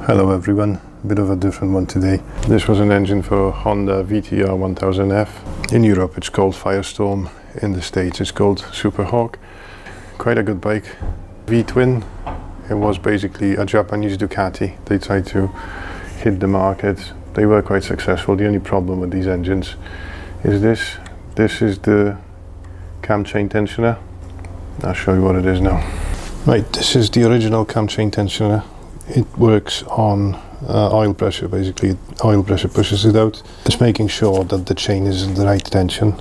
Hello everyone, bit of a different one today. This was an engine for Honda VTR1000F. In Europe it's called FireStorm, in the States it's called SuperHawk. Quite a good bike. V-twin, it was basically a Japanese Ducati. They tried to hit the market. They were quite successful. The only problem with these engines is this. This is the cam chain tensioner. I'll show you what it is now. Right, this is the original cam chain tensioner. It works on oil pressure, basically. Oil pressure pushes it out. It's making sure that the chain is in the right tension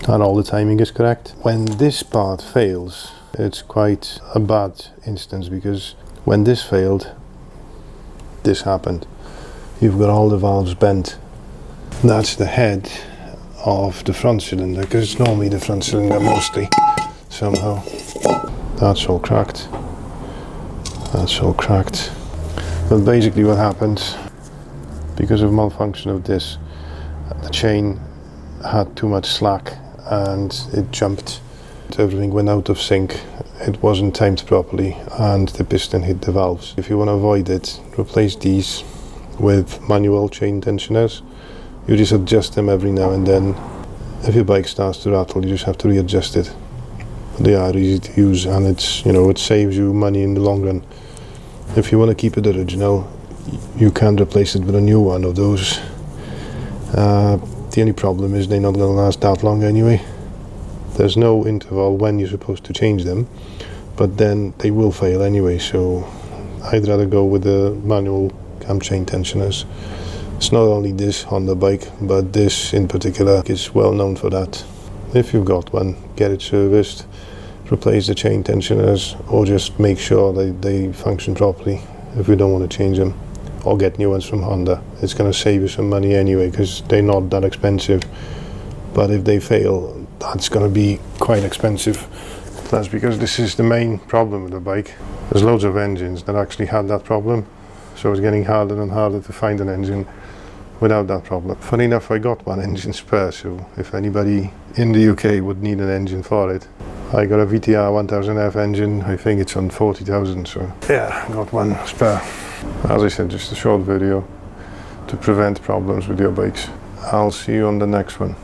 and all the timing is correct. When this part fails, it's quite a bad instance, because when this failed, this happened. You've got all the valves bent. That's the head of the front cylinder, because it's normally the front cylinder mostly, somehow. That's all cracked. That's all cracked. But basically what happened, because of malfunction of this, the chain had too much slack and it jumped. Everything went out of sync. It wasn't timed properly and the piston hit the valves. If you want to avoid it, replace these with manual chain tensioners. You just adjust them every now and then. If your bike starts to rattle, you just have to readjust it. They are easy to use, and it's, you know, it saves you money in the long run. If you want to keep it original, you can replace it with a new one of those. The only problem is they're not going to last that long anyway. There's no interval when you're supposed to change them, but then they will fail anyway, so I'd rather go with the manual cam chain tensioners. It's not only this Honda bike, but this in particular is well known for that. If you've got one, get it serviced, replace the chain tensioners, or just make sure they function properly if you don't want to change them, or get new ones from Honda. It's going to save you some money anyway, because they're not that expensive, but if they fail, that's going to be quite expensive. That's because this is the main problem with the bike. There's loads of engines that actually had that problem, so it's getting harder and harder to find an engine without that problem. Funny enough, I got one engine spare, so if anybody in the UK would need an engine for it, I got a VTR1000F engine. I think it's on 40,000, so yeah, I got one spare. As I said, just a short video to prevent problems with your bikes. I'll see you on the next one.